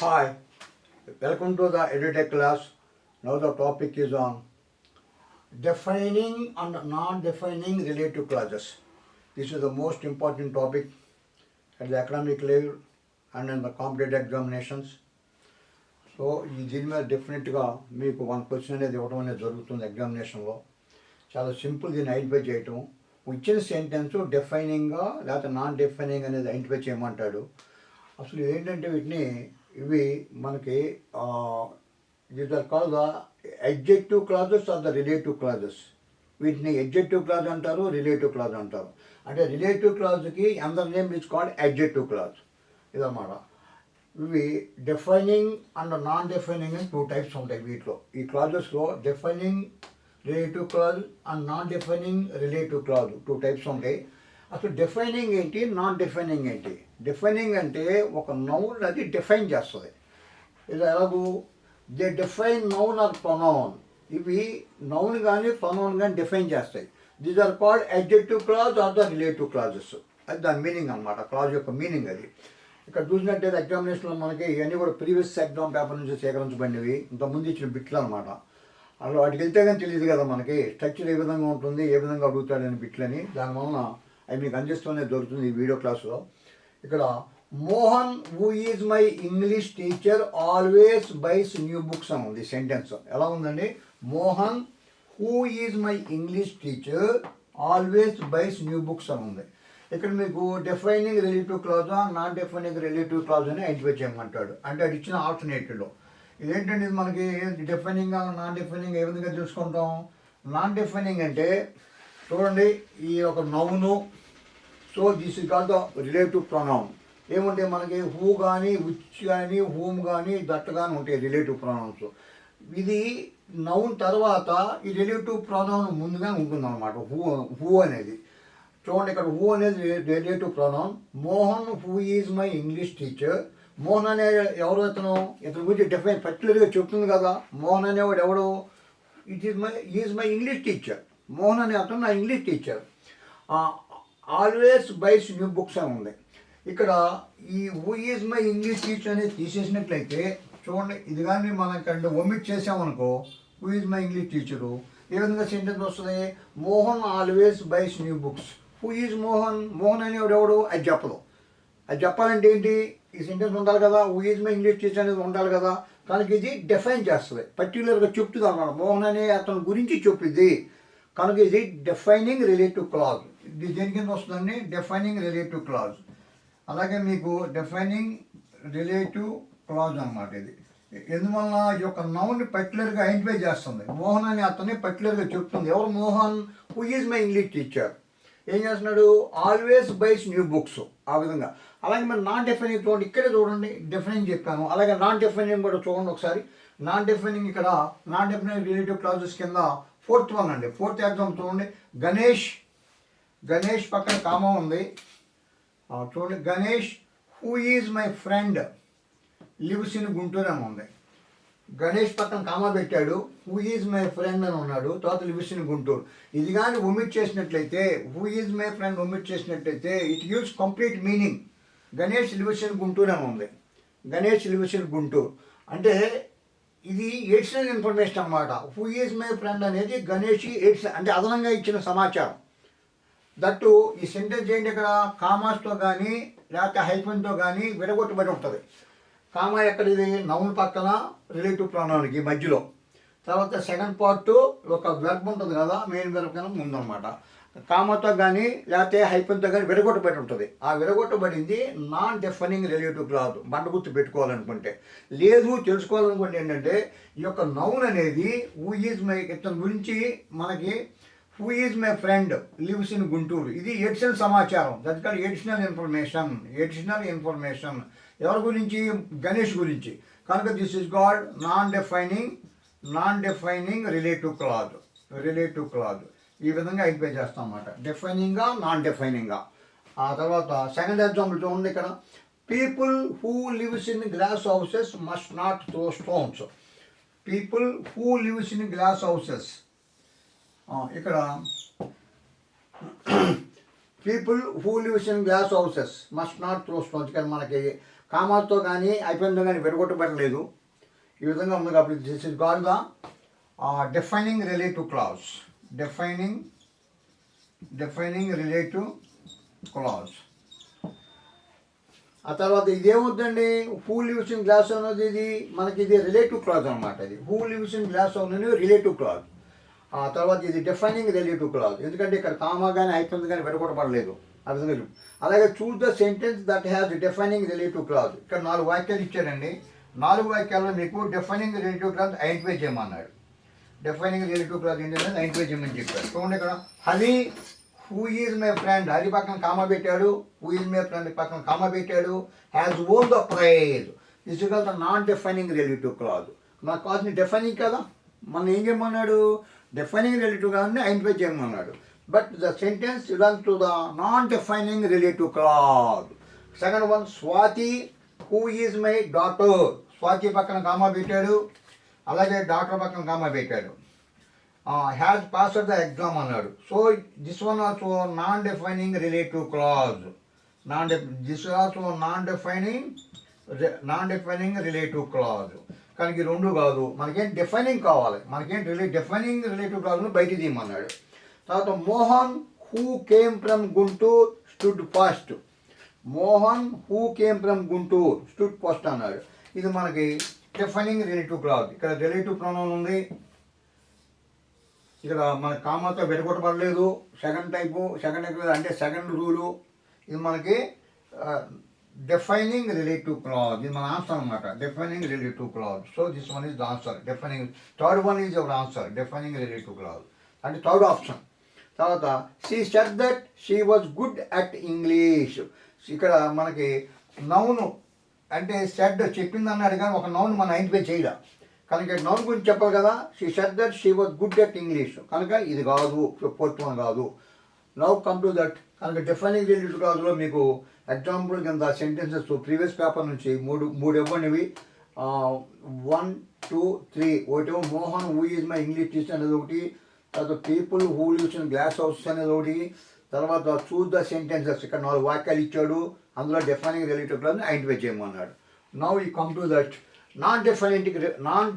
Hi, welcome to the EduTech class. Now the topic is on defining and non-defining relative clauses. This is the most important topic at the academic level and in the competitive examinations. So దీని మీద డెఫినెట్గా మీకు 1 question అనేది ఇవ్వడం అనేది జరుగుతుంది ఎగ్జామినేషన్లో. చాలా సింపుల్ దీన్ని ఐడెంటిఫై చేయటం. ఇచ్చిన సెంటెన్స్ డెఫైనింగ్గా లేకపోతే నాన్ డెఫైనింగ్ అనేది ఐడెంటిఫై చేయమంటాడు. అసలు ఏంటంటే ఇవి మనకి these are called the adjective clauses or the relative clauses. వీటిని అడ్జెక్టివ్ క్లాజ్ అంటారు, రిలేటివ్ క్లాజ్ అంటారు. అంటే రిలేటివ్ క్లాజ్కి another name is called adjective clause. ఇదన్నమాట. ఇవి డిఫైనింగ్ అండ్ నాన్ డిఫైనింగ్ అని 2 టైప్స్ ఉంటాయి వీటిలో. ఈ క్లాజెస్లో defining relative clause and non defining relative clause 2 types ఉంటాయి. అసలు డిఫైనింగ్ ఏంటి, నాన్ డిఫైనింగ్ ఏంటి? డిఫైనింగ్ అంటే ఒక నౌన్ అది డిఫైన్ చేస్తుంది. ఇది ఎలాగూ they define noun or pronoun. ఇవి నౌన్ కానీ ప్రొనౌన్ కానీ డిఫైన్ చేస్తాయి. These are called adjective clause or the relative clauses. అది దాని మీనింగ్ అనమాట, క్లాజ్ యొక్క మీనింగ్ అది. ఇక్కడ చూసినట్టయితే ఎగ్జామినేషన్లో మనకి ఇవన్నీ కూడా ప్రీవియస్ ఎగ్జామ్ పేపర్ నుంచి సేకరించబడినవి, ఇంతకుముందు ఇచ్చిన బిట్లు అనమాట. అలా వాటికి వెళ్తే కానీ తెలియదు కదా మనకి స్ట్రక్చర్ ఏ విధంగా ఉంటుంది, ఏ విధంగా అడుగుతాడని బిట్లని. దానివలన అవి మీకు అందిస్తూనే దొరుకుతుంది ఈ వీడియో క్లాస్లో. ఇక్కడ Mohan who is my English teacher always buys new books అని ఉంది సెంటెన్స్. ఎలా ఉందండి? Mohan who is my English teacher always buys new books అని ఉంది. ఇక్కడ మీకు డిఫైనింగ్ రిలేటివ్ క్లాజా నాన్ డిఫైనింగ్ రిలేటివ్ క్లాజ్ అని ఐడెంటిఫై చేయమంటాడు. అంటే అది ఇచ్చిన ఆల్టర్నేటివ్లో ఇదేంటంటే ఇది మనకి డిఫైనింగ్ నాన్ డిఫైనింగ్ ఏ విధంగా తెలుసుకుంటాం. నాన్ డిఫైనింగ్ అంటే చూడండి, ఈ ఒక noun. So this is called the relative pronoun. ఏముంటాయి మనకి హూ కానీ, విచ్ కానీ, హూమ్ కానీ, దట్ కానీ ఉంటాయి రిలేటివ్ ప్రొనౌన్స్. ఇది నౌన్ తర్వాత ఈ రిలేటివ్ ప్రొనౌన్ ముందుగా ఉంటుందన్నమాట. హూ అనేది చూడండి, ఇక్కడ హూ అనేది relative pronoun. Mohan who is my English teacher. Mohan అనే ఎవరు ఇతను గురించి డిఫైన్ పర్టికులర్గా చెప్తుంది కదా. మోహన్ అనేవాడు ఎవడు? Is my English teacher. Mohan అనే అతను నా English teacher. Always buys new books అని ఉంది. ఇక్కడ ఈ who is my English teacher అనేది తీసేసినట్లయితే చూడండి, ఇది కానీ మనకంటే ఒమిట్ చేసామనుకో, who is my English teacher ఏ విధంగా సెంటెన్స్ వస్తుంది? Mohan always buys new books. Who is Mohan? Mohan అనేవాడు ఎవడు? అది చెప్పదు. అది చెప్పాలంటే ఏంటి? ఈ సెంటెన్స్ ఉండాలి కదా, who is my English teacher అనేది ఉండాలి కదా. కనుక ఇది డిఫైన్ చేస్తుంది, పర్టికులర్గా చెప్తుంది అన్నమాట. మోహన్ అనే అతని గురించి చెప్పింది కనుక ఇది డిఫైనింగ్ రిలేటివ్ క్లాజ్. ఇది దేని కింద వస్తుందండి? Defining relative clause. అలాగే మీకు డిఫైనింగ్ రిలేటివ్ క్లాజ్ అన్నమాట ఇది. ఎందువల్ల ఈ యొక్క నౌన్ని పర్టికులర్గా ఐడెంటిఫై చేస్తుంది. మోహన్ అని అతన్ని పర్టికులర్గా చెప్తుంది. ఎవరు Mohan? Who is my English teacher. ఏం చేస్తున్నాడు? Always buys new books. ఆ విధంగా. అలాగే మరి నాన్ డిఫైనింగ్ చూడండి, ఇక్కడే చూడండి డిఫైనింగ్ చెప్పాను. అలాగే నాన్ డిఫైనింగ్ కూడా చూడండి ఒకసారి. నాన్ డిఫైనింగ్ ఇక్కడ నాన్ డిఫైనింగ్ రిలేటివ్ క్లాజెస్ కింద 4th వన్ అండి. 4th ఎగ్జామ్ చూడండి. గణేష్ పక్కన కామా ఉంది. చూడండి, Ganesh who is my friend lives in Guntur అని ఉంది. గణేష్ పక్కన కామా పెట్టాడు, హూ ఈజ్ మై ఫ్రెండ్ అని ఉన్నాడు, తర్వాత లివ్స్ ఇన్ గుంటూరు. ఇది కానీ ఒమిట్ చేసినట్లయితే, who is my friend omit చేసినట్లయితే it gives complete meaning. Ganesh lives in Guntur అని ఉంది. గణేష్ లివ్స్ ఇన్ గుంటూరు అంటే ఇది ఎడిషనల్ ఇన్ఫర్మేషన్ అన్నమాట. హూ ఈజ్ మై ఫ్రెండ్ అనేది గణేష్ ఎడిషనల్ అంటే అదనంగా ఇచ్చిన సమాచారం. దట్టు ఈ సెంటెన్స్ ఏంటి? ఇక్కడ కామాస్తో కానీ లేకపోతే హైఫన్తో కానీ విడగొట్టబడి ఉంటుంది. కామా ఎక్కడ? ఇది నౌన్ పక్కన రిలేటివ్ ప్రొనౌన్కి మధ్యలో. తర్వాత సెకండ్ పార్ట్ ఒక వెర్బ్ ఉంటుంది కదా, మెయిన్ వెర్బ్ కన్నా ముందన్నమాట. కామాతో కానీ లేకపోతే హైఫన్తో కానీ విడగొట్టబడి ఉంటుంది. ఆ విడగొట్టబడింది నాన్ డిఫైనింగ్ రిలేటివ్ క్లాజ్. బండగుర్తు పెట్టుకోవాలనుకుంటే. లేదు తెలుసుకోవాలనుకుంటే ఏంటంటే ఈ యొక్క నౌన్ అనేది హూ ఈజ్ మై ఇతని గురించి మనకి who is my friend lives in Guntur. ఇది ఎడిషనల్ సమాచారం. That called additional information. ఎవరి గురించి? గణేష్ గురించి. కనుక this is called non defining relative clause. ఈ విధంగా ఐడెంటిఫై చేస్తాం అన్నమాట. డిఫైనింగ్గా, నాన్ డిఫైనింగ్గా. ఆ తర్వాత సెకండ్ ఎగ్జాంపుల్ చూడండి. ఇక్కడ people who lives in glass houses must not throw stones. People who lives in glass houses. ఇక్కడ people who lives in glass houses must not throw stones. కానీ మనకి కామాతో కానీ అయిపోయిందో కానీ విడగొట్టబడలేదు. ఈ విధంగా ఉంది కాబట్టి this is called the defining relative clause. Defining relative clause. ఆ తర్వాత ఇదేమవుతుందండి, హూ లివ్స్ ఇన్ గ్లాస్ అనేది ఇది మనకి ఇది రిలేటివ్ క్లాజ్ అనమాట. ఇది హూ లివ్స్ ఇన్ గ్లాస్ అనేది రిలేటివ్ క్లాజ్. ఆ తర్వాత ఇది డిఫైనింగ్ రిలేటివ్ క్లాజ్, ఎందుకంటే ఇక్కడ కామా కానీ అయిపోయింది కానీ విడగొట్టబడలేదు. ఆ విధంగా అలాగే choose the sentence that has defining relative clause. ఇక్కడ 4 వాక్యాలు ఇచ్చారండి. 4 వాక్యాల్లో మీకు డిఫైనింగ్ రిలేటివ్ క్లాజ్ ఐడెంటిఫై చేయమన్నాడు. డిఫైనింగ్ రిలేటివ్ క్లాజ్ ఏంటంటే ఐడెంటిఫై చేయమని చెప్పారు. చూడండి ఇక్కడ Hari who is my friend, Hari పక్కన కామా పెట్టాడు. హూ ఈజ్ మై ఫ్రెండ్ పక్కన కామా పెట్టాడు. Has won the prize. This is the non defining relative clause. నా క్లాజ్ని డిఫైనింగ్ కదా, మనం ఏం చేయమన్నాడు, డిఫైనింగ్ రిలేటివ్ క్లాజ్ని ఐడెంటిఫై చేయమన్నాడు. But the sentence belongs to the non defining relative clause. Second one, Swathi who is my daughter. Swathi పక్కన comma పెట్టాడు, అలాగే డాక్టర్ పక్కన కామా పెట్టాడు. హ్యాస్ పాస్డ్ ద ఎగ్జామ్ అన్నాడు. So this one also non defining relative clause. This also non defining relative clause. కానీ ఈ రెండు కాదు, మనకేం డిఫైనింగ్ కావాలి, మనకేం డిఫైనింగ్ రిలేటివ్ క్లాజ్ను బయట తీయమన్నాడు. తర్వాత Mohan who came from Guntur stood first. Mohan who came from Guntur stood first అన్నాడు. ఇది మనకి డిఫైనింగ్ రిలేటివ్ క్లాజ్. ఇక్కడ రిలేటివ్ ప్రొనౌన్ ఉంది, ఇక్కడ మన కామాతో విడగొట్టబడలేదు. సెకండ్ టైప్ అంటే సెకండ్ రూలు. ఇది మనకి డిఫైనింగ్ రిలేటివ్ క్లాజ్. ఇది మన ఆన్సర్ అనమాట, defining relative clause. So this one is the answer. Defining third one is our answer, defining relative clause అంటే థర్డ్ ఆప్షన్. తర్వాత she said that she was good at English. ఇక్కడ మనకి noun అంటే said చెప్పింది అన్నాడు కానీ ఒక నౌన్ మనం ఐడెంటిఫై చేయలే కనుక నౌన్ గురించి చెప్పాలి కదా. She said that she was good at English కనుక ఇది కాదు, ఫోర్త్ వన్ కాదు. నౌ కమ్ టు దట్ కనుక డిఫైనింగ్ రిలేటివ్ క్లాజ్లో మీకు ఎగ్జాంపుల్ కింద సెంటెన్సెస్ ప్రీవియస్ పేపర్ నుంచి మూడు ఇవ్వండివి. 1, 2, 3. ఒకటేమో Mohan who is my English teacher అనేది ఒకటి. తర్వాత people who lives in glass house అనేది ఒకటి. తర్వాత చూస్ ద సెంటెన్సెస్, ఇక్కడ 4 వాక్యాలు ఇచ్చాడు, అందులో డిఫైనింగ్ రిలేటివ్ క్లాజ్ని ఐడెంటిఫై చేయమన్నాడు. Now you come to that non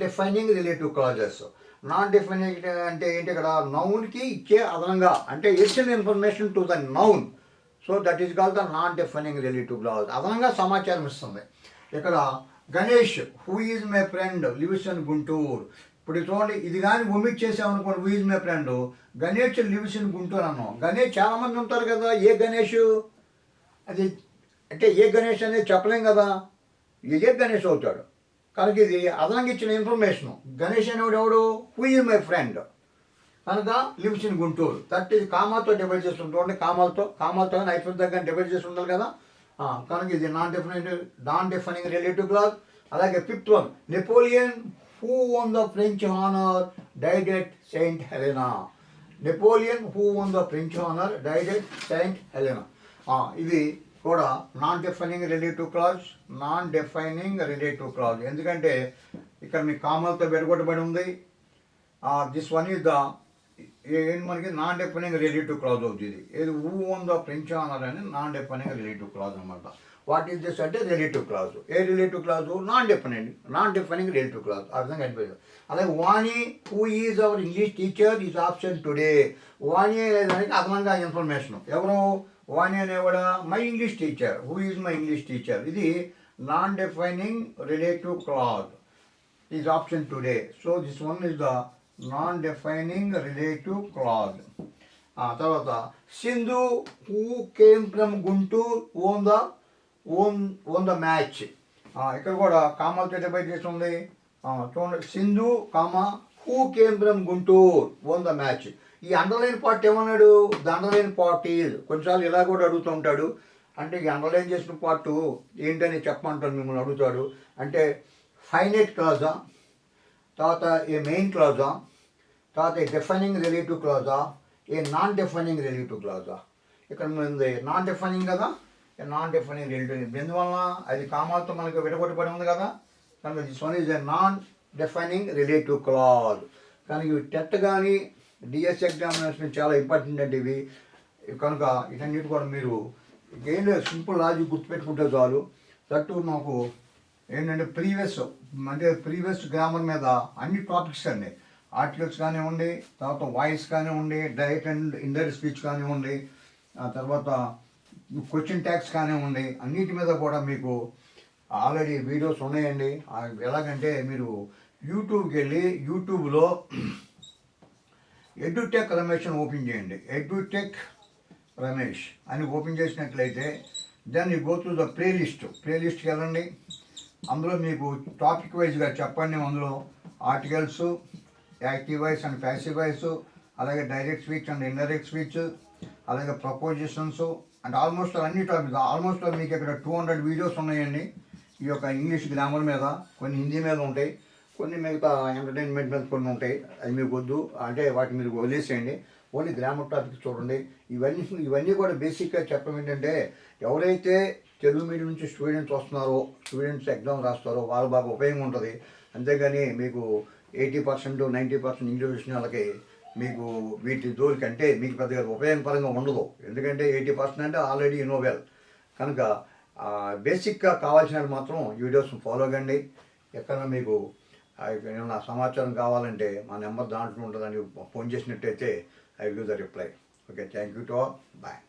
defining relative clauses. Non defining అంటే ఏంటి, ఇక్కడ నౌన్కి ఇచ్చే అదనంగా అంటే additional information to the noun. So that is called the non defining relative clause. అదనంగా సమాచారం ఇస్తుంది. ఇక్కడ Ganesh who is my friend lives in Guntur. ఇప్పుడు చూడండి, ఇది కానీ ఒమిట్ చేసామనుకోండి, who is my friend, Ganesh lives in Guntur అన్నాం. గణేష్ చాలామంది ఉంటారు కదా, ఏ గణేష్ అది అంటే ఏ గణేష్ అనేది చెప్పలేం కదా, ఏ గణేష్ అవుతాడు కనుక ఇది అదనంగా ఇచ్చిన ఇన్ఫర్మేషన్. గణేష్ అనేవాడు ఎవడు, హూ ఈజ్ మై ఫ్రెండ్ కనుక లివ్స్ ఇన్ గుంటూరు. దట్ ఇది కామాతో డివైడ్ చేసి ఉంటుంది, కామాలతో కానీ అయిపోయిన దగ్గర డివైడ్ చేసి ఉండాలి కదా. కనుక ఇది నాన్ డిఫైనింగ్ రిలేటివ్ క్లాజ్. అలాగే fifth one, Napoleon who won the French honour died at Saint Helena. Napoleon who won the French honour died at Saint Helena. ఇది కూడా నాన్ డిఫైనింగ్ రిలేటివ్ క్లాజ్. ఎందుకంటే ఇక్కడ మీ కామాలతో విడగొట్టబడి ఉంది. దిస్ వన్ ఈజ్ ద ఏంటి మనకి non defining relative clause అవుతుంది. ఇది who won the French honour అని నాన్ డిఫైనింగ్ రిలేటివ్ క్లాజ్ అనమాట. వాట్ ఈస్ దిస్ అంటే relative clause. A relative clause, non defining relative clause. ఆ విధంగా అనిపించదు. అలాగే Vani who is our English teacher is absent today. Vani అనేదానికి అదనంగా ఇన్ఫర్మేషన్. ఎవరు వాణి అనేవాడా, my English teacher, who is my English teacher. ఇది non defining relative clause is absent today. So this one is the non defining relative clause. తర్వాత Sindhu who came from Guntur won the match. ఇక్కడ కూడా కామాలతో divide చేసి ఉంది. చూడండి, Sindhu comma who came from Guntur won the match. ఈ underline part ఏమన్నాడు, the underline part is. కొన్నిసార్లు ఇలా కూడా అడుగుతూ ఉంటాడు, అంటే ఈ అండర్లైన్ చేసిన పార్ట్ ఏంటని చెప్పమంటాడు, మిమ్మల్ని అడుగుతాడు. అంటే ఫైనైట్ క్లాజా, తర్వాత ఏ మెయిన్ క్లాజా, తర్వాత ఏ డిఫైనింగ్ రిలేటివ్ క్లాజా, ఏ నాన్ డిఫైనింగ్ రిలేటివ్ క్లాజా. ఇక్కడ ఉంది నాన్ డిఫైనింగ్ కదా, నాన్ డిఫైనింగ్ రిలేటివ్. ఎందువలన అది కామాలతో మనకు విడగొట్టబడి ఉంది కదా, కనుక this one is a non defining relative clause. కానీ ఇవి టెట్ కానీ డిఎస్ ఎగ్జామినేషన్ చాలా ఇంపార్టెంట్ అంటే ఇవి కనుక ఇటన్నిటి కూడా మీరు ఏం లేదు, సింపుల్ లాజిక్ గుర్తుపెట్టుకుంటే చాలు. దట్టు మాకు ఏంటంటే ప్రీవియస్ గ్రామర్ మీద అన్ని టాపిక్స్ అండి. ఆర్టికల్స్ కానివ్వండి, తర్వాత వాయిస్ కానివ్వండి, డైరెక్ట్ అండ్ ఇండైరెక్ట్ స్పీచ్ కానివ్వండి, ఆ తర్వాత క్వశ్చన్ ట్యాగ్స్ కానివ్వండి, అన్నిటి మీద కూడా మీకు ఆల్రెడీ వీడియోస్ ఉన్నాయండి. ఎలాగంటే మీరు యూట్యూబ్కి వెళ్ళి యూట్యూబ్లో ఎడ్యుటెక్ రమేష్ అని ఓపెన్ చేయండి. ఎడ్యుటెక్ రమేష్ అని ఓపెన్ చేసినట్లయితే then you go to the ప్లేలిస్ట్కి వెళ్ళండి. అందులో మీకు టాపిక్ వైజ్గా చెప్పండి. అందులో articles, active voice and passive voice, అలాగే direct speech and indirect speech, అలాగే ప్రపోజిషన్స్ అండ్ ఆల్మోస్ట్ అన్ని టాపిక్స్. ఆల్మోస్ట్ మీకు ఇక్కడ 200 వీడియోస్ ఉన్నాయండి ఈ యొక్క ఇంగ్లీష్ గ్రామర్ మీద. కొన్ని హిందీ మీద ఉంటాయి, కొన్ని మిగతా ఎంటర్టైన్మెంట్ మీద కొన్ని ఉంటాయి. అది మీకు వద్దు అంటే వాటిని మీరు వదిలేసేయండి. ఓన్లీ గ్రామర్ టాపిక్స్ చూడండి. ఇవన్నీ కూడా బేసిక్గా చెప్పడం ఏంటంటే, ఎవరైతే తెలుగు మీడియం నుంచి స్టూడెంట్స్ ఎగ్జామ్ రాస్తారో వాళ్ళు బాగా ఉపయోగం ఉంటుంది. అంతేగాని మీకు 80% 90% ఇంగ్లీష్ వచ్చిన వాళ్ళకి మీకు వీటి జోలికి అంటే మీకు పెద్దగా ఉపయోగపరంగా ఉండదు. ఎందుకంటే 80% అంటే ఆల్రెడీ వెల్. కనుక బేసిక్గా కావాల్సినవి మాత్రం వీడియోస్ ఫాలో కండి. ఎక్కడన్నా మీకు ఏమైనా సమాచారం కావాలంటే మా నెంబర్ దాంట్లో ఉంటుందని ఫోన్ చేసినట్టయితే I will give the reply. Okay, thank you to all. Bye.